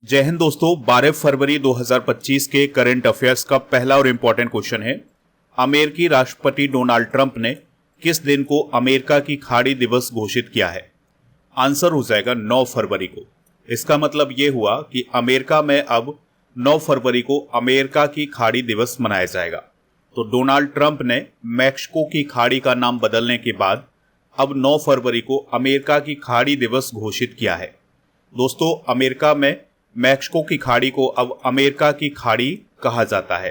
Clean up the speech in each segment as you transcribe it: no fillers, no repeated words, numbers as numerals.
जय हिंद दोस्तों। 12 फरवरी 2025 के करंट अफेयर्स का पहला और इंपॉर्टेंट क्वेश्चन है, अमेरिकी राष्ट्रपति डोनाल्ड ट्रंप ने किस दिन को अमेरिका की खाड़ी दिवस घोषित किया है? आंसर हो जाएगा 9 फरवरी को। इसका मतलब यह हुआ कि अमेरिका में अब 9 फरवरी को अमेरिका की खाड़ी दिवस मनाया जाएगा। तो डोनाल्ड ट्रंप ने मैक्सिको की खाड़ी का नाम बदलने के बाद अब 9 फरवरी को अमेरिका की खाड़ी दिवस घोषित किया है। दोस्तों, अमेरिका में मैक्सिको की खाड़ी को अब अमेरिका की खाड़ी कहा जाता है।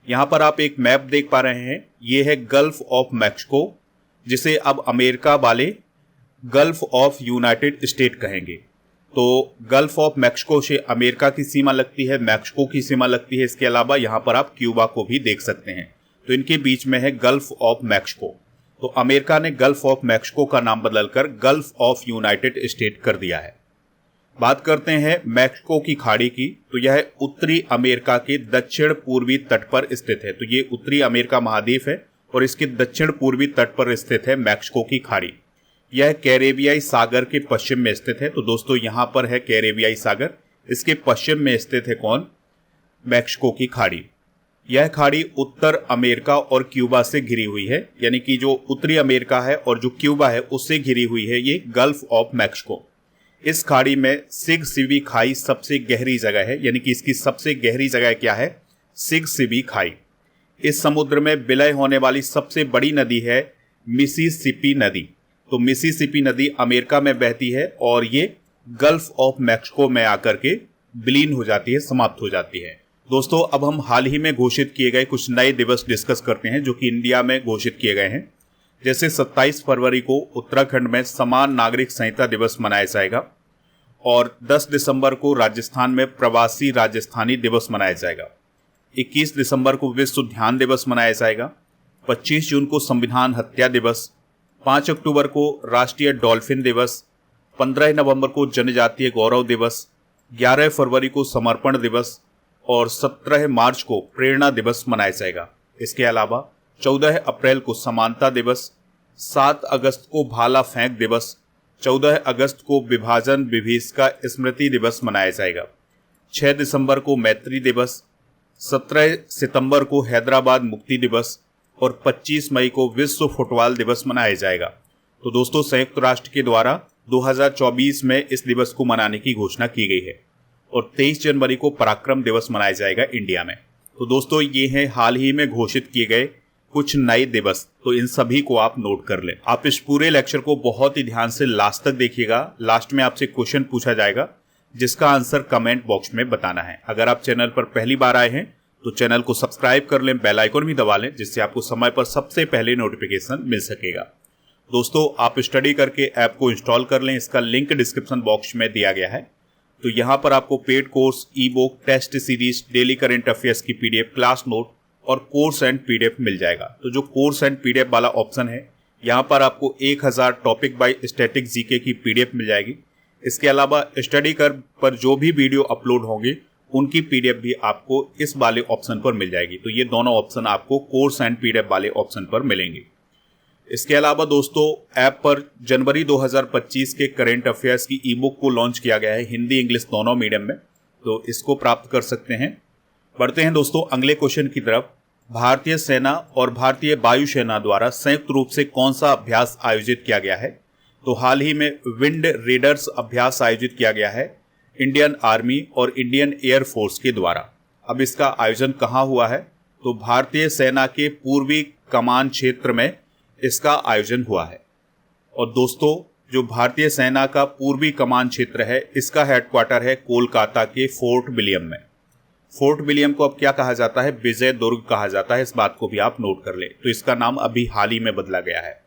यहाँ पर आप एक मैप देख पा रहे हैं, ये है गल्फ ऑफ मैक्सिको, जिसे अब अमेरिका वाले गल्फ ऑफ यूनाइटेड स्टेट कहेंगे। तो गल्फ ऑफ मैक्सिको से अमेरिका की सीमा लगती है, मैक्सिको की सीमा लगती है। इसके अलावा यहाँ पर आप क्यूबा को भी देख सकते हैं, तो इनके बीच में है गल्फ ऑफ मैक्सिको। तो अमेरिका ने गल्फ ऑफ मैक्सिको का नाम बदलकर गल्फ ऑफ यूनाइटेड स्टेट कर दिया है। बात करते हैं मैक्सिको की खाड़ी की, तो यह उत्तरी अमेरिका के दक्षिण पूर्वी तट पर स्थित है। तो ये उत्तरी अमेरिका महाद्वीप है और इसके दक्षिण पूर्वी तट पर स्थित है मैक्सिको की खाड़ी। यह कैरेबियाई सागर के पश्चिम में स्थित है। तो दोस्तों, यहाँ पर है कैरेबियाई सागर, इसके पश्चिम में स्थित है कौन? मैक्सिको की खाड़ी। यह खाड़ी उत्तर अमेरिका और क्यूबा से घिरी हुई है, यानी कि जो उत्तरी अमेरिका है और जो क्यूबा है उससे घिरी हुई है ये गल्फ ऑफ मैक्सिको। इस खाड़ी में सिगसिबी खाई सबसे गहरी जगह है, यानी कि इसकी सबसे गहरी जगह क्या है? सिगसिबी खाई। इस समुद्र में विलय होने वाली सबसे बड़ी नदी है मिसिसिपी नदी। तो मिसिसिपी नदी अमेरिका में बहती है और ये गल्फ ऑफ मैक्सिको में आकर के विलीन हो जाती है, समाप्त हो जाती है। दोस्तों, अब हम हाल ही में घोषित किए गए कुछ नए दिवस डिस्कस करते हैं जो कि इंडिया में घोषित किए गए हैं। जैसे 27 फरवरी को उत्तराखंड में समान नागरिक संहिता दिवस मनाया जाएगा और 10 दिसंबर को राजस्थान में प्रवासी राजस्थानी दिवस मनाया जाएगा। 21 दिसंबर को विश्व ध्यान दिवस मनाया जाएगा। 25 जून को संविधान हत्या दिवस, 5 अक्टूबर को राष्ट्रीय डॉल्फिन दिवस, 15 नवंबर को जनजातीय गौरव दिवस, 11 फरवरी को समर्पण दिवस और 17 मार्च को प्रेरणा दिवस मनाया जाएगा। इसके अलावा 14 अप्रैल को समानता दिवस, 7 अगस्त को भाला फेंक दिवस, 14 अगस्त को विभाजन विभीषका स्मृति दिवस मनाया जाएगा। 6 दिसंबर को मैत्री दिवस, 17 सितंबर को हैदराबाद मुक्ति दिवस और 25 मई को विश्व फुटबॉल दिवस मनाया जाएगा। तो दोस्तों, संयुक्त राष्ट्र के द्वारा 2024 में इस दिवस को मनाने की घोषणा की गई है और 23 जनवरी को पराक्रम दिवस मनाया जाएगा इंडिया में। तो दोस्तों, ये हैं हाल ही में घोषित किए गए कुछ नए दिवस, तो इन सभी को आप नोट कर लें। आप इस पूरे लेक्चर को बहुत ही ध्यान से लास्ट तक देखिएगा। लास्ट में आपसे क्वेश्चन पूछा जाएगा जिसका आंसर कमेंट बॉक्स में बताना है। अगर आप चैनल पर पहली बार आए हैं तो चैनल को सब्सक्राइब कर लें, बेल आइकन भी दबा लें, जिससे आपको समय पर सबसे पहले नोटिफिकेशन मिल सकेगा। दोस्तों, आप स्टडी करके ऐप को इंस्टॉल कर लें, इसका लिंक डिस्क्रिप्शन बॉक्स में दिया गया है। तो यहाँ पर आपको paid course, e book, test series, daily current affairs की पीडीएफ, क्लास नोट और कोर्स एंड पीडीएफ मिल जाएगा। तो जो कोर्स एंड पीडीएफ वाला ऑप्शन है, यहाँ पर आपको 1000 टॉपिक बाय स्टैटिक जीके की पीडीएफ मिल जाएगी। इसके अलावा स्टडी कर पर जो भी वीडियो अपलोड होंगे उनकी पीडीएफ भी आपको इस वाले ऑप्शन पर मिल जाएगी। तो ये दोनों ऑप्शन आपको कोर्स एंड पीडीएफ वाले ऑप्शन पर मिलेंगे। इसके अलावा दोस्तों, ऐप पर जनवरी 2025 के करंट अफेयर्स की ई बुक को लॉन्च किया गया है, हिंदी इंग्लिश दोनों मीडियम में, तो इसको प्राप्त कर सकते हैं। बढ़ते हैं दोस्तों अगले क्वेश्चन की तरफ। भारतीय सेना और भारतीय वायुसेना द्वारा संयुक्त रूप से कौन सा अभ्यास आयोजित किया गया है? तो हाल ही में विंड रेडर्स अभ्यास आयोजित किया गया है इंडियन आर्मी और इंडियन एयर फोर्स के द्वारा। अब इसका आयोजन कहाँ हुआ है? तो भारतीय सेना के पूर्वी कमान क्षेत्र में इसका आयोजन हुआ है। और दोस्तों, जो भारतीय सेना का पूर्वी कमान क्षेत्र है, इसका हेडक्वार्टर है कोलकाता के फोर्ट विलियम में। फोर्ट विलियम को अब क्या कहा जाता है? विजय दुर्ग कहा जाता है। इस बात को भी आप नोट कर ले। तो इसका नाम अभी हाल ही में बदला गया है।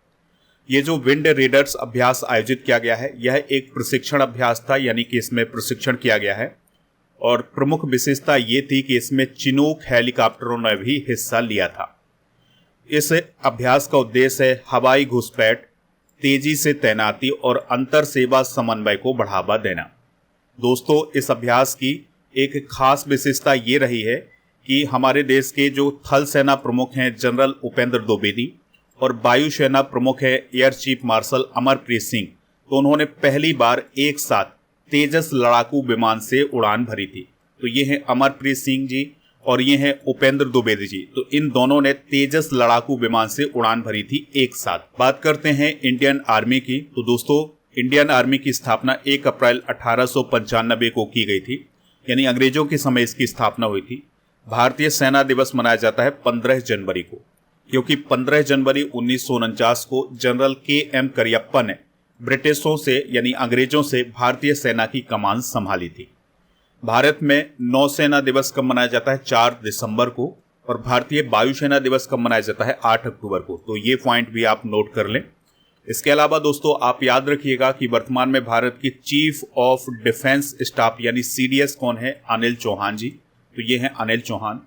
ये जो विंड रेडर्स अभ्यास आयोजित किया गया है, यह एक प्रशिक्षण अभ्यास था, यानी कि इसमें प्रशिक्षण किया गया है और प्रमुख विशेषता ये थी कि इसमें चिनूक हेलीकॉप्टरों ने भी हिस्सा लिया था। इस अभ्यास का उद्देश्य है हवाई घुसपैठ, तेजी से तैनाती और अंतर सेवा समन्वय को बढ़ावा देना। दोस्तों, इस अभ्यास की एक खास विशेषता ये रही है कि हमारे देश के जो थल सेना प्रमुख हैं जनरल उपेंद्र द्विवेदी और वायुसेना प्रमुख है air chief marshal Amarpreet Singh, तो उन्होंने पहली बार एक साथ तेजस लड़ाकू विमान से उड़ान भरी थी? तो ये हैं अमरप्रीत सिंह जी और ये हैं उपेंद्र द्विवेदी जी। तो इन दोनों ने तेजस लड़ाकू विमान से उड़ान भरी थी एक साथ। बात करते हैं इंडियन आर्मी की। तो दोस्तों, इंडियन आर्मी की स्थापना 1 अप्रैल 1895 को की गई थी, यानी अंग्रेजों के समय इसकी स्थापना हुई थी। भारतीय सेना दिवस मनाया जाता है 15 जनवरी को, क्योंकि 15 जनवरी 1949 को जनरल KM करियप्पा ने ब्रिटिशों से यानी अंग्रेजों से भारतीय सेना की कमान संभाली थी। भारत में नौसेना दिवस कब मनाया जाता है? 4 दिसंबर को। और भारतीय वायुसेना दिवस कब मनाया जाता है? 8 अक्टूबर को। तो ये पॉइंट भी आप नोट कर लें। इसके अलावा दोस्तों, आप याद रखिएगा कि वर्तमान में भारत की चीफ ऑफ डिफेंस स्टाफ यानी CDS कौन है? अनिल चौहान जी। तो ये हैं अनिल चौहान।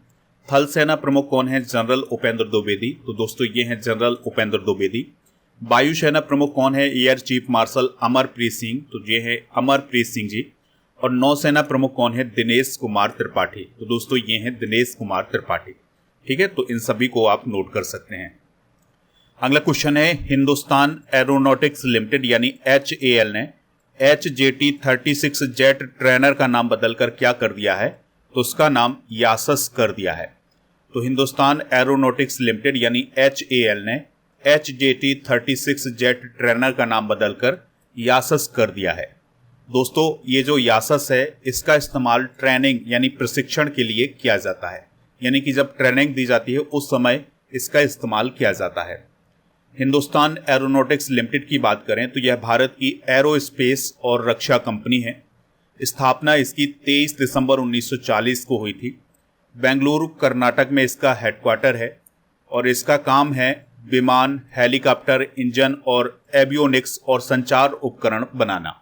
थल सेना प्रमुख कौन है? जनरल उपेंद्र द्विवेदी। तो दोस्तों, ये हैं जनरल उपेंद्र द्विवेदी। वायुसेना प्रमुख कौन है? Air chief marshal Amarpreet Singh. तो ये है अमरप्रीत सिंह जी। और नौसेना प्रमुख कौन है? दिनेश कुमार त्रिपाठी। तो दोस्तों, ये हैं दिनेश कुमार त्रिपाठी। ठीक है, तो इन सभी को आप नोट कर सकते हैं। अगला क्वेश्चन है, हिंदुस्तान एरोनॉटिक्स लिमिटेड यानी HAL ने HJT-36 जेट ट्रेनर का नाम बदलकर क्या कर दिया है? तो उसका नाम यासस कर दिया है। तो हिंदुस्तान एरोनॉटिक्स लिमिटेड यानी HAL ने HJT-36 जेट ट्रेनर का नाम बदलकर यासस कर दिया है। दोस्तों, ये जो यासस है इसका इस्तेमाल ट्रेनिंग यानी प्रशिक्षण के लिए किया जाता है, यानी कि जब ट्रेनिंग दी जाती है उस समय इसका इस्तेमाल किया जाता है। हिंदुस्तान एरोनॉटिक्स लिमिटेड की बात करें तो यह भारत की एरोस्पेस और रक्षा कंपनी है। स्थापना इसकी 23 दिसंबर 1940 को हुई थी। बेंगलुरु कर्नाटक में इसका हेडक्वार्टर है और इसका काम है विमान, हेलीकॉप्टर, इंजन और एवियोनिक्स और संचार उपकरण बनाना।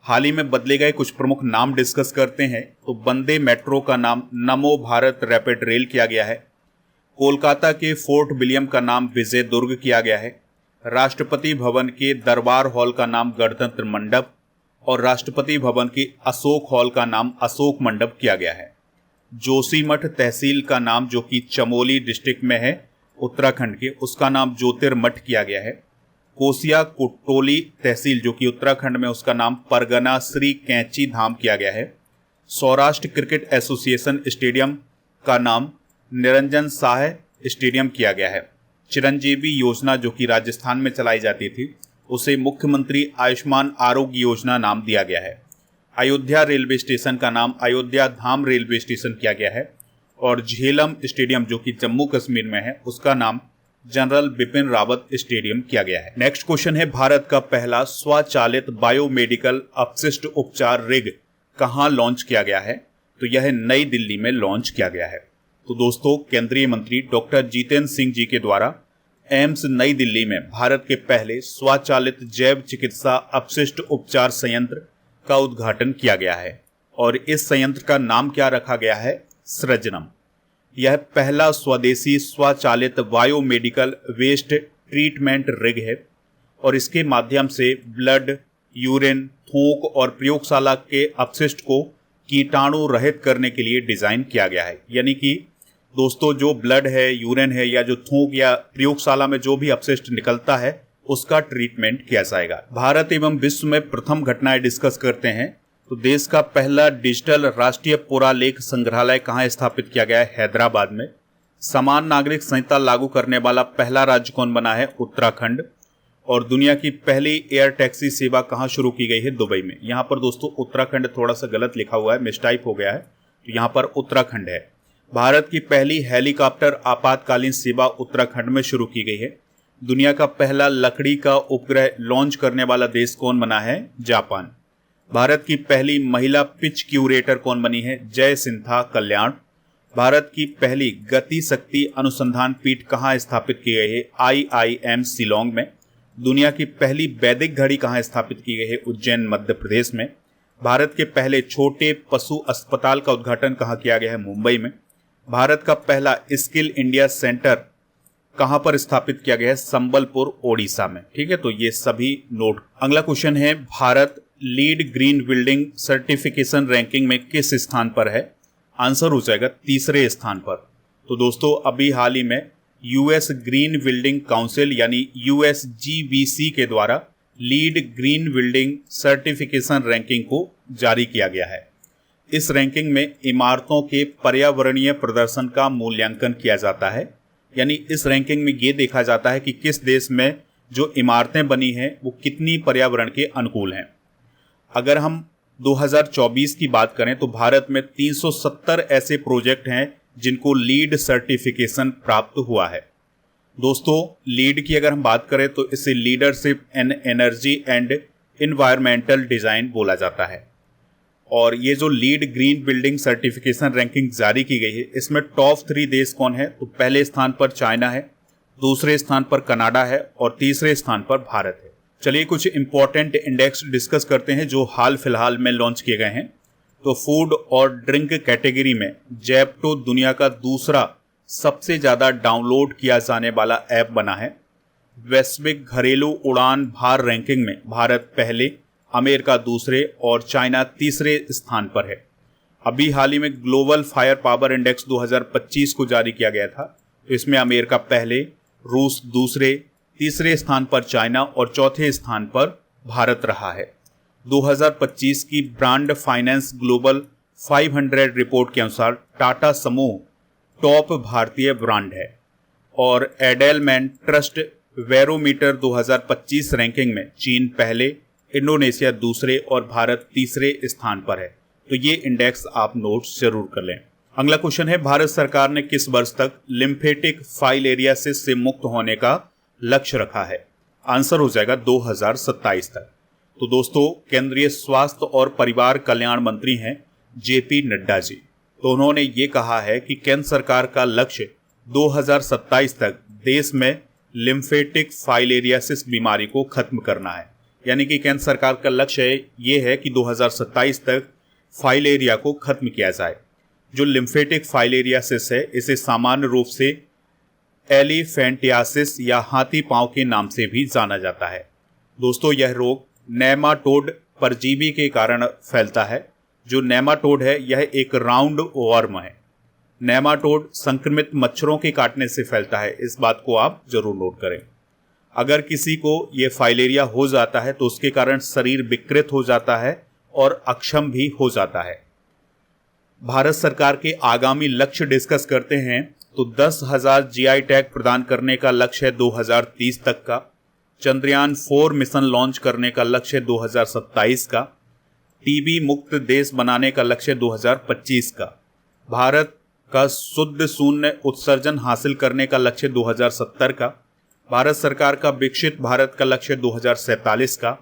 हाल ही में बदले गए कुछ प्रमुख नाम डिस्कस करते हैं। तो वंदे मेट्रो का नाम नमो भारत रैपिड रेल किया गया है। कोलकाता के फोर्ट विलियम का नाम विजय दुर्ग किया गया है। राष्ट्रपति भवन के दरबार हॉल का नाम गणतंत्र मंडप और राष्ट्रपति भवन के अशोक हॉल का नाम अशोक मंडप किया गया है। जोशीमठ तहसील का नाम, जो कि चमोली डिस्ट्रिक्ट में है उत्तराखंड के, उसका नाम ज्योतिर्मठ किया गया है। कोसिया कोटोली तहसील जो कि उत्तराखंड में, उसका नाम परगना श्री कैंची धाम किया गया है। सौराष्ट्र क्रिकेट एसोसिएशन स्टेडियम का नाम निरंजन साह स्टेडियम किया गया है। चिरंजीवी योजना जो कि राजस्थान में चलाई जाती थी, उसे मुख्यमंत्री आयुष्मान आरोग्य योजना नाम दिया गया है। अयोध्या रेलवे स्टेशन का नाम अयोध्या धाम रेलवे स्टेशन किया गया है। और झेलम स्टेडियम जो कि जम्मू कश्मीर में है, उसका नाम जनरल बिपिन रावत स्टेडियम किया गया है। नेक्स्ट क्वेश्चन है, भारत का पहला स्वचालित बायोमेडिकल अपशिष्ट उपचार रिग कहां लॉन्च किया गया है? तो यह नई दिल्ली में लॉन्च किया गया है। तो दोस्तों, केंद्रीय मंत्री डॉक्टर जितेंद्र सिंह जी के द्वारा एम्स नई दिल्ली में भारत के पहले स्वचालित जैव चिकित्सा अपशिष्ट उपचार संयंत्र का उद्घाटन किया गया है और इस संयंत्र का नाम क्या रखा गया है? सृजनम। यह पहला स्वदेशी स्वचालित बायोमेडिकल वेस्ट ट्रीटमेंट रिग है और इसके माध्यम से ब्लड, यूरिन, थूक और प्रयोगशाला के अपशिष्ट को कीटाणु रहित करने के लिए डिजाइन किया गया है। यानी कि दोस्तों, जो ब्लड है, यूरिन है या जो थूक या प्रयोगशाला में जो भी अपशिष्ट निकलता है उसका ट्रीटमेंट किया जाएगा। भारत एवं विश्व में प्रथम घटनाएं डिस्कस करते हैं। तो देश का पहला डिजिटल राष्ट्रीय पुरालेख संग्रहालय कहाँ स्थापित किया गया है? हैदराबाद में। समान नागरिक संहिता लागू करने वाला पहला राज्य कौन बना है? उत्तराखंड। और दुनिया की पहली एयर टैक्सी सेवा कहाँ शुरू की गई है? दुबई में। यहाँ पर दोस्तों उत्तराखंड थोड़ा सा गलत लिखा हुआ है, मिसटाइप हो गया है, तो यहाँ पर उत्तराखंड है। भारत की पहली हेलीकॉप्टर आपातकालीन सेवा उत्तराखंड में शुरू की गई है। दुनिया का पहला लकड़ी का उपग्रह लॉन्च करने वाला देश कौन बना है? जापान। भारत की पहली महिला पिच क्यूरेटर कौन बनी है? जय सिंथा, कल्याण। भारत की पहली गति शक्ति अनुसंधान पीठ कहाँ स्थापित की गई है? IIM शिलोंग में। दुनिया की पहली वैदिक घड़ी कहाँ स्थापित की गई है? उज्जैन, मध्य प्रदेश में। भारत के पहले छोटे पशु अस्पताल का उद्घाटन कहाँ किया गया है? मुंबई में। भारत का पहला स्किल इंडिया सेंटर कहां पर स्थापित किया गया है? संबलपुर, ओडिशा में। ठीक है, तो ये सभी नोट। अगला क्वेश्चन है, Bharat lead green building certification ranking में किस स्थान पर है? आंसर हो जाएगा तीसरे स्थान पर। तो दोस्तों, अभी हाल ही में US ग्रीन बिल्डिंग काउंसिल यानी USGBC के द्वारा lead green building certification ranking को जारी किया गया है। इस रैंकिंग में इमारतों के पर्यावरणीय प्रदर्शन का मूल्यांकन किया जाता है। यानी इस रैंकिंग में ये देखा जाता है कि किस देश में जो इमारतें बनी हैं वो कितनी पर्यावरण के अनुकूल हैं। अगर हम 2024 की बात करें तो भारत में 370 ऐसे प्रोजेक्ट हैं जिनको लीड सर्टिफिकेशन प्राप्त हुआ है। दोस्तों, लीड की अगर हम बात करें तो इसे leadership in energy and environmental design बोला जाता है। और ये जो lead green building certification ranking जारी की गई है, इसमें टॉप 3 देश कौन है? तो पहले स्थान पर चाइना है, दूसरे स्थान पर कनाडा है और तीसरे स्थान पर भारत है। चलिए कुछ इंपॉर्टेंट इंडेक्स डिस्कस करते हैं जो हाल फिलहाल में लॉन्च किए गए हैं। तो फूड और ड्रिंक कैटेगरी में जेप्टो दुनिया का दूसरा सबसे ज़्यादा डाउनलोड किया जाने वाला ऐप बना है। वैश्विक घरेलू उड़ान भार रैंकिंग में भारत पहले, अमेरिका दूसरे और चाइना तीसरे स्थान पर है। अभी हाल ही में ग्लोबल फायर पावर इंडेक्स 2025 को जारी किया गया था। तो इसमें अमेरिका पहले, रूस दूसरे, तीसरे स्थान पर चाइना और चौथे स्थान पर भारत रहा है। 2025 की ब्रांड फाइनेंस ग्लोबल 500 रिपोर्ट के अनुसार टाटा समूह टॉप भारतीय ब्रांड है और एडेलमैन ट्रस्ट वेरोमीटर 2025 रैंकिंग में चीन पहले, इंडोनेशिया दूसरे और भारत तीसरे स्थान पर है। तो ये इंडेक्स आप नोट जरूर कर लें। अगला क्वेश्चन है, भारत सरकार ने किस वर्ष तक लिम्फेटिक फाइलेरियासिस से मुक्त होने का लक्ष्य रखा है? आंसर हो जाएगा 2027 तक। तो दोस्तों, केंद्रीय स्वास्थ्य और परिवार कल्याण मंत्री हैं जेपी नड्डा जी। तो उन्होंने ये कहा है कि केंद्र सरकार का लक्ष्य 2027 तक देश में लिम्फेटिक फाइलेरियासिस बीमारी को खत्म करना है। यानी कि केंद्र सरकार का लक्ष्य ये है कि 2027 तक फाइलेरिया को खत्म किया जाए। जो लिम्फेटिक फाइलेरियासिस है इसे सामान्य रूप से एलिफेंटियासिस या हाथी पांव के नाम से भी जाना जाता है। दोस्तों, यह रोग नेमाटोड परजीवी के कारण फैलता है। जो नेमाटोड है यह एक राउंड वर्म है। नेमाटोड संक्रमित मच्छरों के काटने से फैलता है, इस बात को आप जरूर नोट करें। अगर किसी को ये फाइलेरिया हो जाता है तो उसके कारण शरीर विकृत हो जाता है और अक्षम भी हो जाता है। भारत सरकार के आगामी लक्ष्य डिस्कस करते हैं तो 10,000 जीआई टैग प्रदान करने का लक्ष्य है 2030 तक का। चंद्रयान 4 मिशन लॉन्च करने का लक्ष्य है 2027 का। टीबी मुक्त देश बनाने का लक्ष्य 2025 का। भारत का शुद्ध शून्य उत्सर्जन हासिल करने का लक्ष्य 2070 का। भारत सरकार का विकसित भारत का लक्ष्य 2047 का।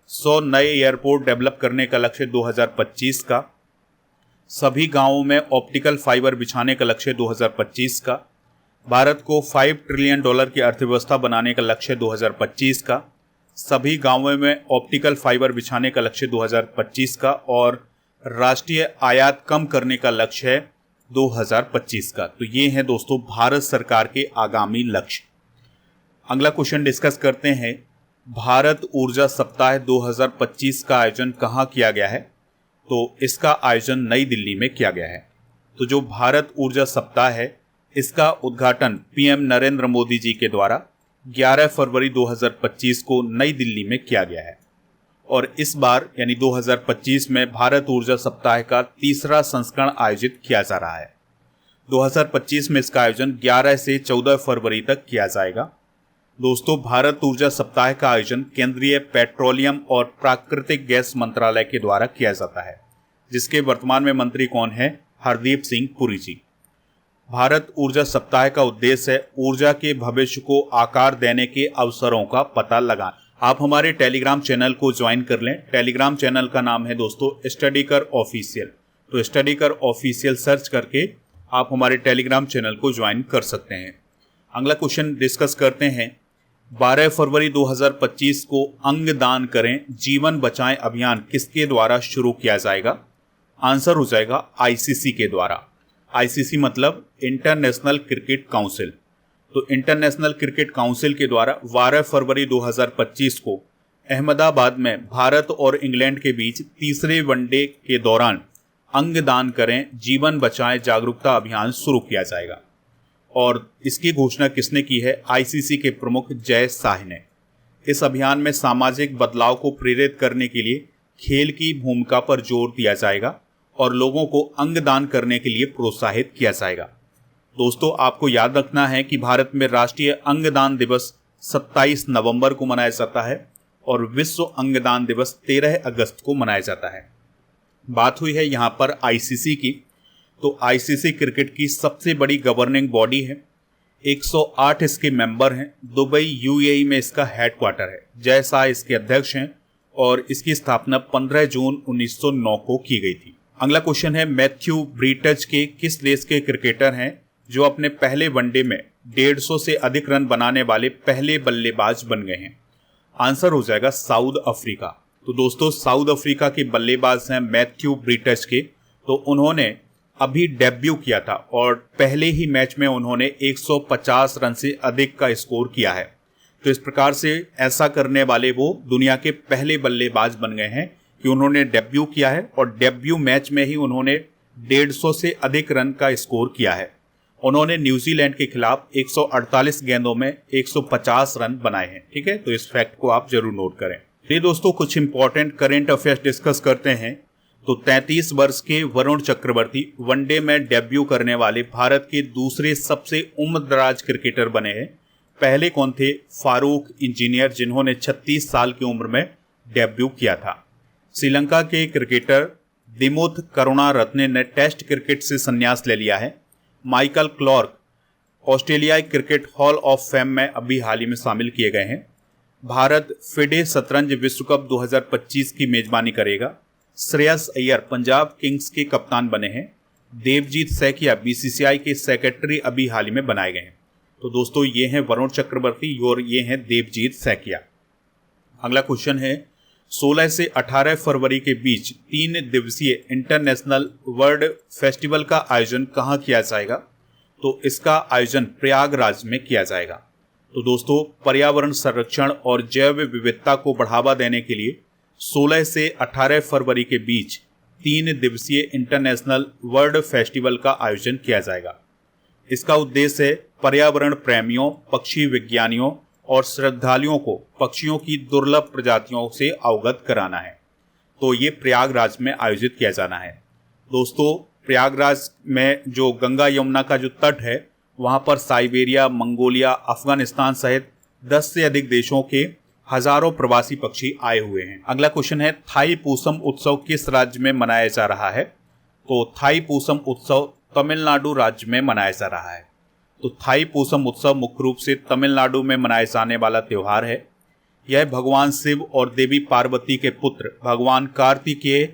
100 नए एयरपोर्ट डेवलप करने का लक्ष्य 2025 का। सभी गांवों में ऑप्टिकल फाइबर बिछाने का लक्ष्य 2025 का। भारत को $5 ट्रिलियन की अर्थव्यवस्था बनाने का लक्ष्य 2025 का। सभी गांवों में ऑप्टिकल फाइबर बिछाने का लक्ष्य 2025 का और राष्ट्रीय आयात कम करने का लक्ष्य है 2025 का। तो ये हैं दोस्तों भारत सरकार के आगामी लक्ष्य। अगला क्वेश्चन डिस्कस करते हैं, भारत ऊर्जा सप्ताह 2025 का आयोजन कहाँ किया गया है? तो इसका आयोजन नई दिल्ली में किया गया है। तो जो भारत ऊर्जा सप्ताह है इसका उद्घाटन पीएम नरेंद्र मोदी जी के द्वारा 11 फरवरी 2025 को नई दिल्ली में किया गया है। और इस बार यानी 2025 में भारत ऊर्जा सप्ताह का तीसरा संस्करण आयोजित किया जा रहा है। 2025 में इसका आयोजन 11 से 14 फरवरी तक किया जाएगा। दोस्तों, भारत ऊर्जा सप्ताह का आयोजन केंद्रीय पेट्रोलियम और प्राकृतिक गैस मंत्रालय के द्वारा किया जाता है, जिसके वर्तमान में मंत्री कौन है? हरदीप सिंह पुरी जी। भारत ऊर्जा सप्ताह का उद्देश्य है ऊर्जा के भविष्य को आकार देने के अवसरों का पता लगाना। आप हमारे टेलीग्राम चैनल को ज्वाइन कर लें। टेलीग्राम चैनल का नाम है दोस्तों स्टडी कर ऑफिशियल। तो स्टडी कर ऑफिशियल सर्च करके आप हमारे टेलीग्राम चैनल को ज्वाइन कर सकते हैं। अगला क्वेश्चन डिस्कस करते हैं, 12 फरवरी 2025 को अंगदान करें जीवन बचाएं अभियान किसके द्वारा शुरू किया जाएगा? आंसर हो जाएगा आईसीसी के द्वारा। आईसीसी मतलब इंटरनेशनल क्रिकेट काउंसिल। तो इंटरनेशनल क्रिकेट काउंसिल के द्वारा 12 फरवरी 2025 को अहमदाबाद में भारत और इंग्लैंड के बीच तीसरे वनडे के दौरान अंगदान करें जीवन बचाएं जागरूकता अभियान शुरू किया जाएगा। और इसकी घोषणा किसने की है? आईसीसी के प्रमुख जय शाह ने। इस अभियान में सामाजिक बदलाव को प्रेरित करने के लिए खेल की भूमिका पर जोर दिया जाएगा और लोगों को अंगदान करने के लिए प्रोत्साहित किया जाएगा। दोस्तों, आपको याद रखना है कि भारत में राष्ट्रीय अंगदान दिवस 27 नवंबर को मनाया जाता है और विश्व अंगदान दिवस 13 अगस्त को मनाया जाता है। बात हुई है यहाँ पर आईसीसी की, तो आईसीसी क्रिकेट की सबसे बड़ी गवर्निंग बॉडी है। 108 इसके मेंबर हैं। दुबई यूएई में इसका हेडक्वार्टर है। जय शाह इसके अध्यक्ष हैं और इसकी स्थापना 15 जून 1909 को की गई थी। अगला क्वेश्चन है, मैथ्यू ब्रिटज के किस देश के क्रिकेटर हैं जो अपने पहले वनडे में 150 से अधिक रन बनाने वाले पहले बल्लेबाज बन गए हैं? आंसर हो जाएगा साउथ अफ्रीका। तो दोस्तों, साउथ अफ्रीका के बल्लेबाज हैं मैथ्यू ब्रिटज के। तो उन्होंने अभी डेब्यू किया था और पहले ही मैच में उन्होंने 150 रन से अधिक का स्कोर किया है। तो इस प्रकार से ऐसा करने वाले वो दुनिया के पहले बल्लेबाज बन गए हैं कि उन्होंने डेब्यू किया है और डेब्यू मैच में ही उन्होंने 150 से अधिक रन का स्कोर किया है। उन्होंने न्यूजीलैंड के खिलाफ 148 गेंदों में 150 रन बनाए हैं। ठीक है, तो इस फैक्ट को आप जरूर नोट करें। ये दोस्तों कुछ इंपॉर्टेंट करंट अफेयर्स डिस्कस करते हैं। तो 33 वर्ष के वरुण चक्रवर्ती वनडे में डेब्यू करने वाले भारत के दूसरे सबसे उम्रदराज क्रिकेटर बने हैं। पहले कौन थे? फारूक इंजीनियर, जिन्होंने 36 साल की उम्र में डेब्यू किया था। श्रीलंका के क्रिकेटर दिमुथ करुणारत्ने ने टेस्ट क्रिकेट से संन्यास ले लिया है। माइकल क्लार्क ऑस्ट्रेलियाई क्रिकेट हॉल ऑफ फेम में अभी हाल ही में शामिल किए गए हैं। भारत फिडे शतरंज विश्व कप 2025 की मेजबानी करेगा। श्रेयस अय्यर पंजाब किंग्स के कप्तान बने हैं। देवजीत सैकिया बीसीसीआई के सेक्रेटरी अभी हाल ही में बनाए गए हैं। तो दोस्तों, ये हैं वरुण चक्रवर्ती और ये हैं देवजीत सैकिया। अगला क्वेश्चन है, 16 से 18 फरवरी के बीच 3 दिवसीय इंटरनेशनल वर्ल्ड फेस्टिवल का आयोजन कहाँ किया जाएगा? तो इसका आयोजन प्रयागराज में किया जाएगा। तो दोस्तों, पर्यावरण संरक्षण और जैव विविधता को बढ़ावा देने के लिए 16 से 18 फरवरी के बीच 3 दिवसीय इंटरनेशनल वर्ल्ड फेस्टिवल का आयोजन किया जाएगा। इसका उद्देश्य है पर्यावरण प्रेमियों, पक्षी विज्ञानियों और श्रद्धालुओं को पक्षियों की दुर्लभ प्रजातियों से अवगत कराना है। तो ये प्रयागराज में आयोजित किया जाना है। दोस्तों, प्रयागराज में जो गंगा यमुना का जो तट है, वहाँ पर साइबेरिया, मंगोलिया, अफगानिस्तान सहित 10 से अधिक देशों के हजारों प्रवासी पक्षी आए हुए हैं। अगला क्वेश्चन है, थाई पूसम उत्सव किस राज्य में मनाया जा रहा है? तो थाई पूसम उत्सव तमिलनाडु राज्य में मनाया जा रहा है। तो थाई पूसम उत्सव मुख्य रूप से तमिलनाडु में मनाए जाने वाला त्यौहार है। यह भगवान शिव और देवी पार्वती के पुत्र भगवान कार्तिकेय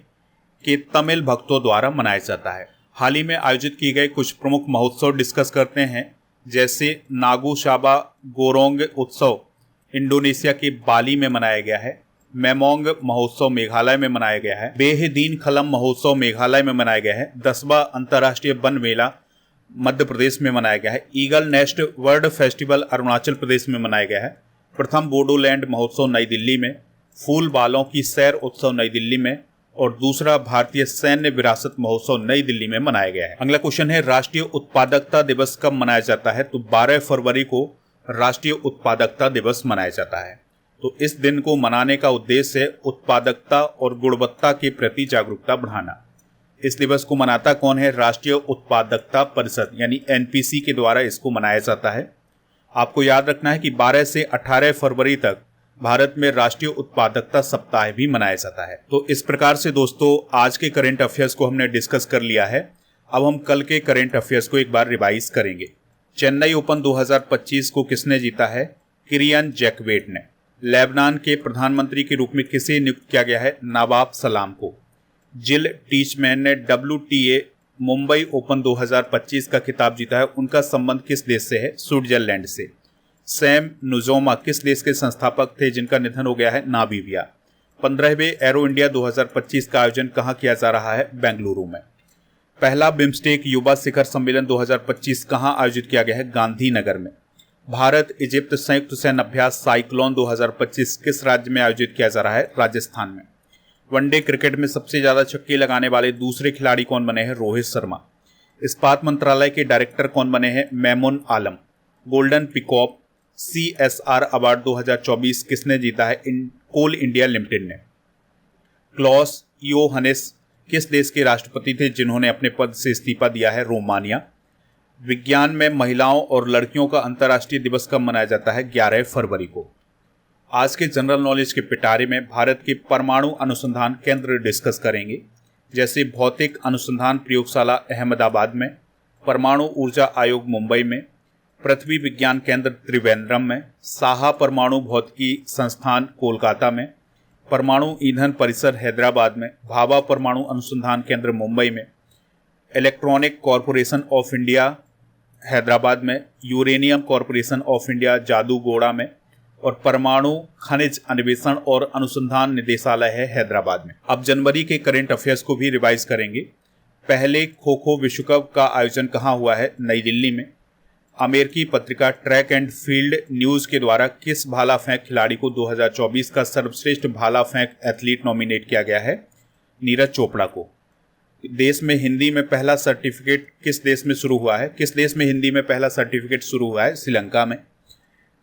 के तमिल भक्तों द्वारा मनाया जाता है। हाल ही में आयोजित किए गए कुछ प्रमुख महोत्सव डिस्कस करते हैं, जैसे नागू शाबा गोरोंग उत्सव इंडोनेशिया के बाली में मनाया गया है। मेमोंग महोत्सव मेघालय में मनाया गया है। बेहदीन खलम महोत्सव मेघालय में मनाया गया है। 10वां अंतर्राष्ट्रीय वन मेला मध्य प्रदेश में मनाया गया है। Eagle nest world festival Arunachal Pradesh में मनाया गया है। प्रथम बोडोलैंड महोत्सव नई दिल्ली में, फूल बालों की सैर उत्सव नई दिल्ली में और दूसरा भारतीय सैन्य विरासत महोत्सव नई दिल्ली में मनाया गया है। अगला क्वेश्चन है, राष्ट्रीय उत्पादकता दिवस कब मनाया जाता है? तो 12 फरवरी को राष्ट्रीय उत्पादकता दिवस मनाया जाता है। तो इस दिन को मनाने का उद्देश्य है उत्पादकता और गुणवत्ता के प्रति जागरूकता बढ़ाना। इस दिवस को मनाता कौन है? राष्ट्रीय उत्पादकता परिषद यानी एनपीसी के द्वारा इसको मनाया जाता है। आपको याद रखना है कि 12 से 18 फरवरी तक भारत में राष्ट्रीय उत्पादकता सप्ताह भी मनाया जाता है। तो इस प्रकार से दोस्तों, आज के करंट अफेयर्स को हमने डिस्कस कर लिया है। अब हम कल के करंट अफेयर्स को एक बार रिवाइज करेंगे। चेन्नई ओपन 2025 को किसने जीता है? किरियन जैकवेट ने। लेबनान के प्रधानमंत्री के रूप में किसे नियुक्त किया गया है? नवाब सलाम को। जिल टीचमैन ने WTA मुंबई ओपन 2025 का खिताब जीता है। उनका संबंध किस देश से है? स्विट्जरलैंड से। सैम नुजोमा किस देश के संस्थापक थे जिनका निधन हो गया है? नामीबिया। 15वें एरो इंडिया 2025 का आयोजन कहाँ किया जा रहा है? बेंगलुरु में। पहला बिम्स्टेक युवा शिखर सम्मेलन 2025 कहाँ आयोजित किया गया है? गांधीनगर में। भारत इजिप्ट संयुक्त सैन्य अभ्यास साइक्लोन 2025 किस राज्य में आयोजित किया जा रहा है? राजस्थान में। वनडे क्रिकेट में सबसे ज्यादा छक्के लगाने वाले दूसरे खिलाड़ी कौन बने हैं? रोहित शर्मा। इस्पात मंत्रालय के डायरेक्टर कौन बने हैं? मेमुन आलम। गोल्डन पिकॉक CSR अवार्ड 2024 किसने जीता है? कोल इंडिया लिमिटेड ने। क्लॉस योहानेस किस देश के राष्ट्रपति थे जिन्होंने अपने पद से इस्तीफा दिया है? रोमानिया। विज्ञान में महिलाओं और लड़कियों का अंतर्राष्ट्रीय दिवस कब मनाया जाता है? 11 फरवरी को। आज के जनरल नॉलेज के पिटारे में भारत के परमाणु अनुसंधान केंद्र डिस्कस करेंगे, जैसे भौतिक अनुसंधान प्रयोगशाला अहमदाबाद में, परमाणु ऊर्जा आयोग मुंबई में, पृथ्वी विज्ञान केंद्र त्रिवेंद्रम में, साहा परमाणु भौतिकी संस्थान कोलकाता में, परमाणु ईंधन परिसर हैदराबाद में, भाभा परमाणु अनुसंधान केंद्र मुंबई में, electronic corporation of India Hyderabad में, uranium corporation of India Jaduguda में, और परमाणु खनिज अन्वेषण और अनुसंधान निदेशालय है हैदराबाद में। अब जनवरी के करंट अफेयर्स को भी रिवाइज करेंगे। पहले खो खो विश्व कप का आयोजन कहाँ हुआ है? नई दिल्ली में। अमेरिकी पत्रिका ट्रैक एंड फील्ड न्यूज़ के द्वारा किस भाला फेंक खिलाड़ी को 2024 का सर्वश्रेष्ठ भाला फेंक एथलीट नॉमिनेट किया गया है? नीरज चोपड़ा को। देश में हिंदी में पहला सर्टिफिकेट किस देश में शुरू हुआ है? किस देश में हिंदी में पहला सर्टिफिकेट शुरू हुआ है? श्रीलंका में।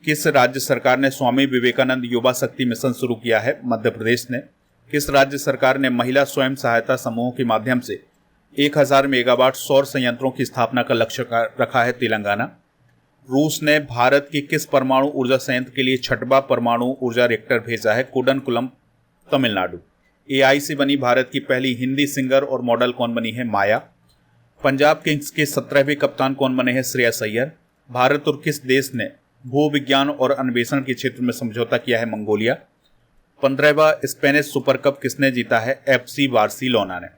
किस राज्य सरकार ने स्वामी विवेकानंद युवा शक्ति मिशन शुरू किया है? मध्य प्रदेश ने। किस राज्य सरकार ने महिला स्वयं सहायता समूहों के माध्यम से 1000 मेगावाट सौर संयंत्रों की स्थापना का लक्ष्य रखा है? तेलंगाना। रूस ने भारत के किस परमाणु ऊर्जा संयंत्र के लिए 6वां परमाणु ऊर्जा रिएक्टर भेजा है? कुडनकुलम, तमिलनाडु। AI से बनी भारत की पहली हिंदी सिंगर और मॉडल कौन बनी है? माया। पंजाब किंग्स के 17वें कप्तान कौन बने हैं? श्रेयस अय्यर। भारत और किस देश ने भूविज्ञान और अन्वेषण के क्षेत्र में समझौता किया है? मंगोलिया। 15वां स्पेनिश सुपर कप किसने जीता है? FC बार्सिलोना ने।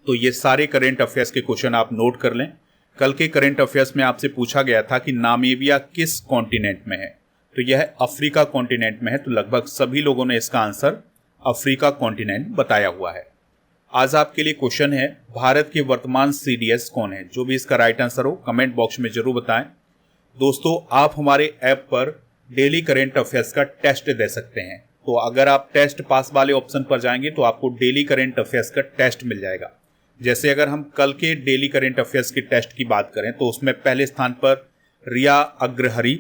तो ये सारे करंट अफेयर्स के क्वेश्चन आप नोट कर लें। कल के करंट अफेयर्स में आपसे पूछा गया था कि नामीबिया किस कॉन्टिनेंट में है, तो यह अफ्रीका कॉन्टिनेंट में है। तो लगभग सभी लोगों ने इसका आंसर अफ्रीका कॉन्टिनेंट बताया हुआ है। आज आपके लिए क्वेश्चन है, भारत के वर्तमान CDS कौन है? जो भी इसका राइट आंसर हो कमेंट बॉक्स में जरूर बताएं। दोस्तों, आप हमारे ऐप पर डेली करंट अफेयर्स का टेस्ट दे सकते हैं। तो अगर आप टेस्ट पास वाले ऑप्शन पर जाएंगे तो आपको डेली करंट अफेयर्स का टेस्ट मिल जाएगा। जैसे अगर हम कल के डेली करंट अफेयर्स के टेस्ट की बात करें तो उसमें पहले स्थान पर रिया अग्रहरी,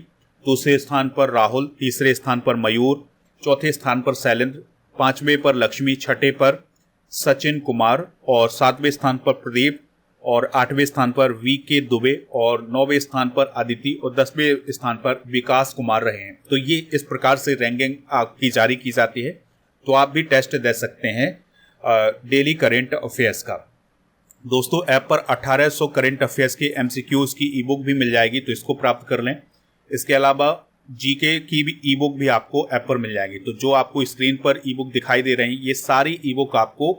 दूसरे स्थान पर राहुल, तीसरे स्थान पर मयूर, चौथे स्थान पर शैलेंद्र, 5वें पर लक्ष्मी, 6ठे पर सचिन कुमार और 7वें स्थान पर प्रदीप और 8वें स्थान पर VK दुबे और 9वें स्थान पर अदिति और 10वें स्थान पर विकास कुमार रहे हैं। तो ये इस प्रकार से रैंकिंग आपकी जारी की जाती है। तो आप भी टेस्ट दे सकते हैं डेली करंट अफेयर्स का। दोस्तों, ऐप पर 1800 करंट अफेयर्स के MCQs की ई बुक भी मिल जाएगी, तो इसको प्राप्त कर लें। इसके अलावा GK की भी ई बुक भी आपको ऐप पर मिल जाएगी। तो जो आपको स्क्रीन पर ई बुक दिखाई दे रही हैं, ये सारी ई बुक आपको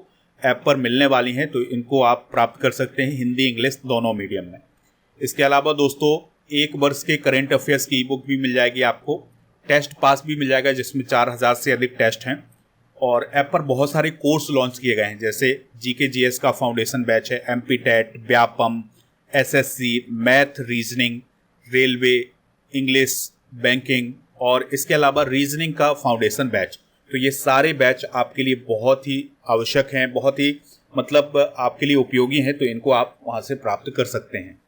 ऐप पर मिलने वाली हैं, तो इनको आप प्राप्त कर सकते हैं हिंदी इंग्लिश दोनों मीडियम में। इसके अलावा दोस्तों, 1 वर्ष के करंट अफेयर्स की ई बुक भी मिल जाएगी आपको। टेस्ट पास भी मिल जाएगा जिसमें 4000 से अधिक टेस्ट हैं। और ऐप पर बहुत सारे कोर्स लॉन्च किए गए हैं, जैसे GK GS का फाउंडेशन बैच है, MP TET, Vyapam, SSC, math, reasoning, railway, English, banking और इसके अलावा रीजनिंग का फाउंडेशन बैच। तो ये सारे बैच आपके लिए बहुत ही आवश्यक हैं, बहुत ही आपके लिए उपयोगी हैं, तो इनको आप वहाँ से प्राप्त कर सकते हैं।